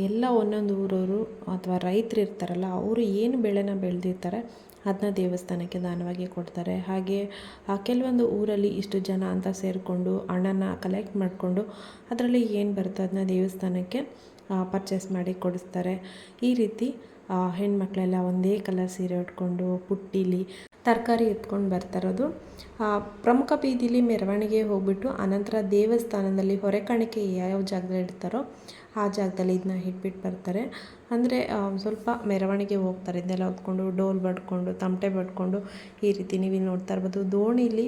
ಎಲ್ಲ ಒಂದೊಂದು ಊರವರು ಅಥವಾ ರೈತರು ಇರ್ತಾರಲ್ಲ, ಅವರು ಏನು ಬೆಳೆನ ಬೆಳೆದಿರ್ತಾರೆ ಅದನ್ನ ದೇವಸ್ಥಾನಕ್ಕೆ ದಾನವಾಗಿ ಕೊಡ್ತಾರೆ. ಹಾಗೆ ಕೆಲವೊಂದು ಊರಲ್ಲಿ ಇಷ್ಟು ಜನ ಅಂತ ಸೇರಿಕೊಂಡು ಹಣನ ಕಲೆಕ್ಟ್ ಮಾಡಿಕೊಂಡು ಅದರಲ್ಲಿ ಏನು ಬರುತ್ತೋ ಅದನ್ನ ದೇವಸ್ಥಾನಕ್ಕೆ ಪರ್ಚೇಸ್ ಮಾಡಿ ಕೊಡಿಸ್ತಾರೆ. ಈ ರೀತಿ ಹೆಣ್ಮಕ್ಳೆಲ್ಲ ಒಂದೇ ಕಲರ್ ಸೀರೆ ಉಟ್ಕೊಂಡು ಪುಟ್ಟಿಲಿ ತರಕಾರಿ ಎತ್ಕೊಂಡು ಬರ್ತಾರೋದು. ಪ್ರಮುಖ ಬೀದಿಲಿ ಮೆರವಣಿಗೆ ಹೋಗ್ಬಿಟ್ಟು ಅನಂತರ ದೇವಸ್ಥಾನದಲ್ಲಿ ಹೊರೆಕಾಣಿಕೆ ಯಾವ ಜಾಗದಲ್ಲಿ ಇಡ್ತಾರೋ ಆ ಜಾಗದಲ್ಲಿ ಇದನ್ನ ಇಟ್ಬಿಟ್ಟು ಬರ್ತಾರೆ. ಅಂದರೆ ಸ್ವಲ್ಪ ಮೆರವಣಿಗೆ ಹೋಗ್ತಾರೆ, ಇದನ್ನೆಲ್ಲ ಹೊತ್ಕೊಂಡು ಡೋಲ್ ಬಡ್ಕೊಂಡು ತಮಟೆ ಬಡ್ಕೊಂಡು ಈ ರೀತಿ ನೀವು ಇಲ್ಲಿ ನೋಡ್ತಾ ಇರ್ಬೋದು. ದೋಣಿಲಿ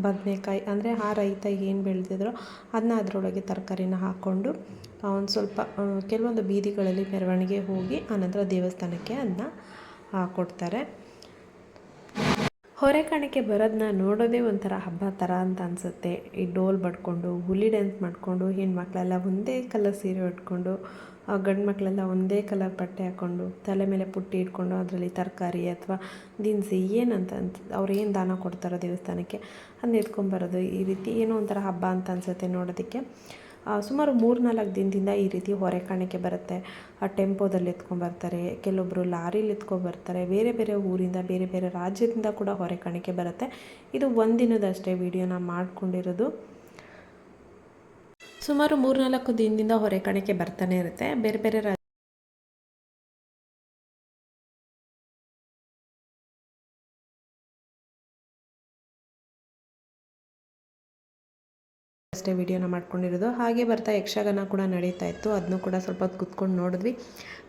ಬದನೆಕಾಯಿ ಅಂದರೆ ಆ ರೈತ ಏನು ಬೆಳೆದಿದ್ರೋ ಅದನ್ನ ಅದರೊಳಗೆ ತರಕಾರಿನ ಹಾಕ್ಕೊಂಡು ಒಂದು ಸ್ವಲ್ಪ ಕೆಲವೊಂದು ಬೀದಿಗಳಲ್ಲಿ ಮೆರವಣಿಗೆ ಹೋಗಿ ಆನಂತರ ದೇವಸ್ಥಾನಕ್ಕೆ ಅದನ್ನ ಕೊಡ್ತಾರೆ. ಹೊರೆ ಕಾಣಿಕೆ ಬರೋದನ್ನ ನೋಡೋದೇ ಒಂಥರ ಹಬ್ಬ ಥರ ಅಂತ ಅನಿಸುತ್ತೆ. ಈ ಡೋಲ್ ಬಡ್ಕೊಂಡು ಹುಲಿ ಡ್ಯಾನ್ಸ್ ಮಾಡಿಕೊಂಡು ಹೆಣ್ಮಕ್ಳೆಲ್ಲ ಒಂದೇ ಕಲರ್ ಸೀರೆ ಉಟ್ಕೊಂಡು, ಗಂಡು ಮಕ್ಕಳೆಲ್ಲ ಒಂದೇ ಕಲರ್ ಬಟ್ಟೆ ಹಾಕ್ಕೊಂಡು ತಲೆ ಮೇಲೆ ಪುಟ್ಟಿ ಇಟ್ಕೊಂಡು ಅದರಲ್ಲಿ ತರಕಾರಿ ಅಥವಾ ದಿನಸಿ ಏನಂತ ಅವ್ರು ಏನು ದಾನ ಕೊಡ್ತಾರೋ ದೇವಸ್ಥಾನಕ್ಕೆ ಅದನ್ನ ಎತ್ಕೊಂಬರೋದು. ಈ ರೀತಿ ಏನೋ ಒಂಥರ ಹಬ್ಬ ಅಂತ ಅನಿಸುತ್ತೆ ನೋಡೋದಕ್ಕೆ. ಸುಮಾರು 3-4 ದಿನದಿಂದ ಈ ರೀತಿ ಹೊರೆ ಕಾಣಿಕೆ ಬರುತ್ತೆ. ಟೆಂಪೋದಲ್ಲಿ ಎತ್ಕೊಂಬರ್ತಾರೆ, ಕೆಲವೊಬ್ಬರು ಲಾರೀಲಿ ಎತ್ಕೊಂಬರ್ತಾರೆ, ಬೇರೆ ಬೇರೆ ಊರಿಂದ ಬೇರೆ ಬೇರೆ ರಾಜ್ಯದಿಂದ ಕೂಡ ಹೊರೆ ಕಾಣಿಕೆ ಬರುತ್ತೆ. ಇದು ಒಂದಿನದಷ್ಟೇ ವಿಡಿಯೋನ ಮಾಡ್ಕೊಂಡಿರೋದು. ಸುಮಾರು 3-4 ದಿನದಿಂದ ಹೊರೆ ಕಾಣಿಕೆ ಬರ್ತಾನೆ ಇರುತ್ತೆ. ಬೇರೆ ಬೇರೆ ಅಷ್ಟೇ ವಿಡಿಯೋನ ಮಾಡ್ಕೊಂಡಿರೋದು. ಹಾಗೆ ಬರ್ತಾ ಯಕ್ಷಗಾನ ಕೂಡ ನಡೀತಾ ಇತ್ತು, ಅದನ್ನು ಕೂಡ ಸ್ವಲ್ಪ ಹೊತ್ತು ಕೂತ್ಕೊಂಡು ನೋಡಿದ್ವಿ.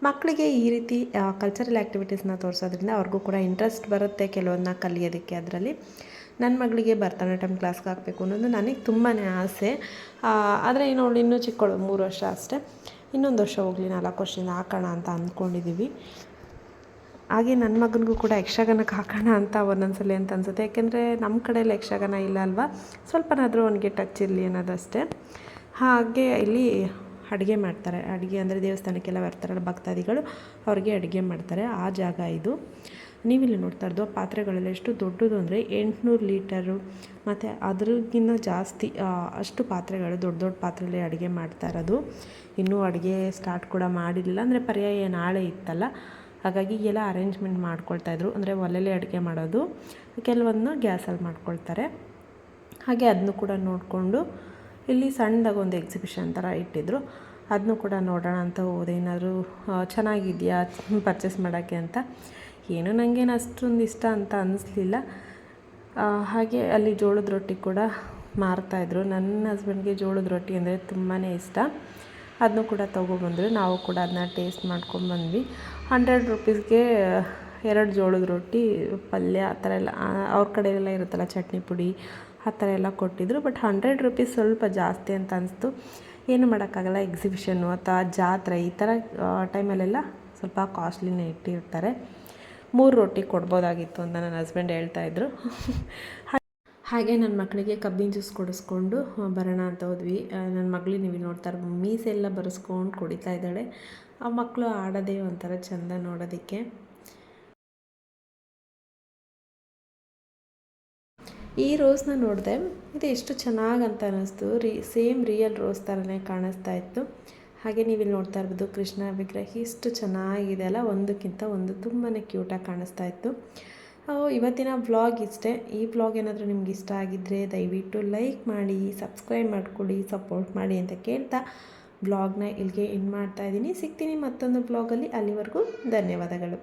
ಮಕ್ಕಳಿಗೆ ಈ ರೀತಿ ಕಲ್ಚರಲ್ ಆ್ಯಕ್ಟಿವಿಟೀಸ್ನ ತೋರಿಸೋದ್ರಿಂದ ಅವ್ರಿಗೂ ಕೂಡ ಇಂಟ್ರೆಸ್ಟ್ ಬರುತ್ತೆ ಕೆಲವೊಂದನ್ನ ಕಲಿಯೋದಕ್ಕೆ. ಅದರಲ್ಲಿ ನನ್ನ ಮಗಳಿಗೆ ಭರತನಾಟ್ಯಂ ಕ್ಲಾಸ್ಗೆ ಹಾಕಬೇಕು ಅನ್ನೋದು ನನಗೆ ತುಂಬಾ ಆಸೆ. ಆದರೆ ಅವಳು ಇನ್ನೂ ಚಿಕ್ಕವಳು, 3 ವರ್ಷ ಅಷ್ಟೇ. ಇನ್ನೊಂದು ವರ್ಷ ಹೋಗಲಿ, 4 ವರ್ಷದಿಂದ ಹಾಕೋಣ ಅಂತ ಅಂದ್ಕೊಂಡಿದ್ದೀವಿ. ಹಾಗೆ ನನ್ನ ಮಗನಿಗೂ ಕೂಡ ಯಕ್ಷಗಾನಕ್ಕೆ ಹಾಕೋಣ ಅಂತ ಒಂದೊಂದ್ಸಲ ಅಂತ ಅನಿಸುತ್ತೆ. ಯಾಕೆಂದರೆ ನಮ್ಮ ಕಡೆಯಲ್ಲಿ ಯಕ್ಷಗಾನ ಇಲ್ಲ ಅಲ್ವಾ, ಸ್ವಲ್ಪನಾದರೂ ಅವನಿಗೆ ಟಚ್ ಇರಲಿ ಅನ್ನೋದಷ್ಟೇ. ಹಾಗೆ ಇಲ್ಲಿ ಅಡುಗೆ ಮಾಡ್ತಾರೆ. ಅಡುಗೆ ಅಂದರೆ ದೇವಸ್ಥಾನಕ್ಕೆಲ್ಲ ಬರ್ತಾರಲ್ಲ ಭಕ್ತಾದಿಗಳು, ಅವ್ರಿಗೆ ಅಡುಗೆ ಮಾಡ್ತಾರೆ. ಆ ಜಾಗ ಇದು. ನೀವಿಲ್ಲಿ ನೋಡ್ತಾ ಇರೋದು ಪಾತ್ರೆಗಳೆಲ್ಲ ಎಷ್ಟು ದೊಡ್ಡದು ಅಂದರೆ 800 ಲೀಟರು ಮತ್ತು ಅದ್ರಿಗಿಂತ ಜಾಸ್ತಿ ಅಷ್ಟು ಪಾತ್ರೆಗಳು, ದೊಡ್ಡ ದೊಡ್ಡ ಪಾತ್ರೆಯಲ್ಲಿ ಅಡುಗೆ ಮಾಡ್ತಾ ಇರೋದು. ಇನ್ನೂ ಅಡುಗೆ ಸ್ಟಾರ್ಟ್ ಕೂಡ ಮಾಡಿರಲಿಲ್ಲ, ಅಂದರೆ ಪರ್ಯಾಯ ನಾಳೆ ಇತ್ತಲ್ಲ, ಹಾಗಾಗಿ ಎಲ್ಲ ಅರೇಂಜ್ಮೆಂಟ್ ಮಾಡ್ಕೊಳ್ತಾಯಿದ್ರು. ಅಂದರೆ ಒಲೆಯಲ್ಲಿ ಅಡುಗೆ ಮಾಡೋದು, ಕೆಲವೊಂದನ್ನ ಗ್ಯಾಸಲ್ಲಿ ಮಾಡ್ಕೊಳ್ತಾರೆ. ಹಾಗೆ ಅದನ್ನು ಕೂಡ ನೋಡಿಕೊಂಡು ಇಲ್ಲಿ ಸಣ್ಣದಾಗಿ ಒಂದು ಎಕ್ಸಿಬಿಷನ್ ಥರ ಇಟ್ಟಿದ್ರು, ಅದನ್ನು ಕೂಡ ನೋಡೋಣ ಅಂತ ಹೋದೆ. ಏನಾದರೂ ಚೆನ್ನಾಗಿದೆಯಾ ಪರ್ಚೇಸ್ ಮಾಡೋಕ್ಕೆ ಅಂತ. ಏನೂ ನನಗೇನು ಅಷ್ಟೊಂದು ಇಷ್ಟ ಅಂತ ಅನ್ನಿಸ್ಲಿಲ್ಲ. ಹಾಗೆ ಅಲ್ಲಿ ಜೋಳದ ರೊಟ್ಟಿ ಕೂಡ ಮಾರ್ತಾಯಿದ್ರು. ನನ್ನ ಹಸ್ಬೆಂಡ್ಗೆ ಜೋಳದ ರೊಟ್ಟಿ ಅಂದರೆ ತುಂಬಾ ಇಷ್ಟ. ಅದನ್ನು ಕೂಡ ತೊಗೊಬಂದರು. ನಾವು ಕೂಡ ಅದನ್ನ ಟೇಸ್ಟ್ ಮಾಡ್ಕೊಂಡ್ಬಂದ್ವಿ. 100 ರೂಪೀಸ್ಗೆ 2 ಜೋಳದ ರೊಟ್ಟಿ, ಪಲ್ಯ ಆ ಥರ ಎಲ್ಲ ಅವ್ರ ಕಡೆ ಎಲ್ಲ ಇರುತ್ತಲ್ಲ ಚಟ್ನಿ ಪುಡಿ ಆ ಥರ ಎಲ್ಲ ಕೊಟ್ಟಿದ್ದರು. ಬಟ್ 100 ರೂಪೀಸ್ ಸ್ವಲ್ಪ ಜಾಸ್ತಿ ಅಂತ ಅನಿಸ್ತು. ಏನು ಮಾಡೋಕ್ಕಾಗಲ್ಲ, ಎಕ್ಸಿಬಿಷನ್ನು ಅಥವಾ ಜಾತ್ರೆ ಈ ಥರ ಟೈಮಲ್ಲೆಲ್ಲ ಸ್ವಲ್ಪ ಕಾಸ್ಟ್ಲಿನೇ ಇಟ್ಟಿರ್ತಾರೆ. 3 ರೊಟ್ಟಿ ಕೊಡ್ಬೋದಾಗಿತ್ತು ಅಂತ ನನ್ನ ಹಸ್ಬೆಂಡ್ ಹೇಳ್ತಾಯಿದ್ರು. ಹಾಗೆ ನನ್ನ ಮಕ್ಕಳಿಗೆ ಕಬ್ಬಿನ ಜ್ಯೂಸ್ ಕೊಡಿಸ್ಕೊಂಡು ಬರೋಣ ಅಂತ ಹೋದ್ವಿ. ನನ್ನ ಮಗಳು ನೀವು ನೋಡ್ತಾ ಇರ್ಬೋದು, ಮೀಸೆಲ್ಲ ಬರೆಸ್ಕೊಂಡು ಕುಡಿತಾ ಇದ್ದಾಳೆ. ಆ ಮಕ್ಕಳು ಆಡೋದೇ ಒಂಥರ ಚೆಂದ ನೋಡೋದಕ್ಕೆ. ಈ ರೋಸ್ನ ನೋಡಿದೆ, ಇದು ಎಷ್ಟು ಚೆನ್ನಾಗಂತ ಅನ್ನಿಸ್ತು. ಸೇಮ್ ರಿಯಲ್ ರೋಸ್ ಥರನೇ ಕಾಣಿಸ್ತಾ ಇತ್ತು. ಹಾಗೆ ನೀವಿಲ್ಲಿ ನೋಡ್ತಾ ಇರ್ಬೋದು ಕೃಷ್ಣ ವಿಗ್ರಹ ಎಷ್ಟು ಚೆನ್ನಾಗಿದೆ ಅಲ್ಲ, ಒಂದಕ್ಕಿಂತ ಒಂದು ತುಂಬಾ ಕ್ಯೂಟಾಗಿ ಕಾಣಿಸ್ತಾ ಇತ್ತು. ಇವತ್ತಿನ ವ್ಲಾಗ್ ಇಷ್ಟೇ. ಈ ವ್ಲಾಗ್ ಏನಾದರೂ ನಿಮ್ಗೆ ಇಷ್ಟ ಆಗಿದ್ದರೆ ದಯವಿಟ್ಟು ಲೈಕ್ ಮಾಡಿ, ಸಬ್ಸ್ಕ್ರೈಬ್ ಮಾಡಿಕೊಡಿ, ಸಪೋರ್ಟ್ ಮಾಡಿ ಅಂತ ಕೇಳ್ತಾ ವ್ಲಾಗ್ನ ಇಲ್ಲಿಗೆ ಎಂಡ್ ಮಾಡ್ತಾ ಇದ್ದೀನಿ. ಸಿಗ್ತೀನಿ ಮತ್ತೊಂದು ವ್ಲಾಗಲ್ಲಿ. ಅಲ್ಲಿವರೆಗೂ ಧನ್ಯವಾದಗಳು.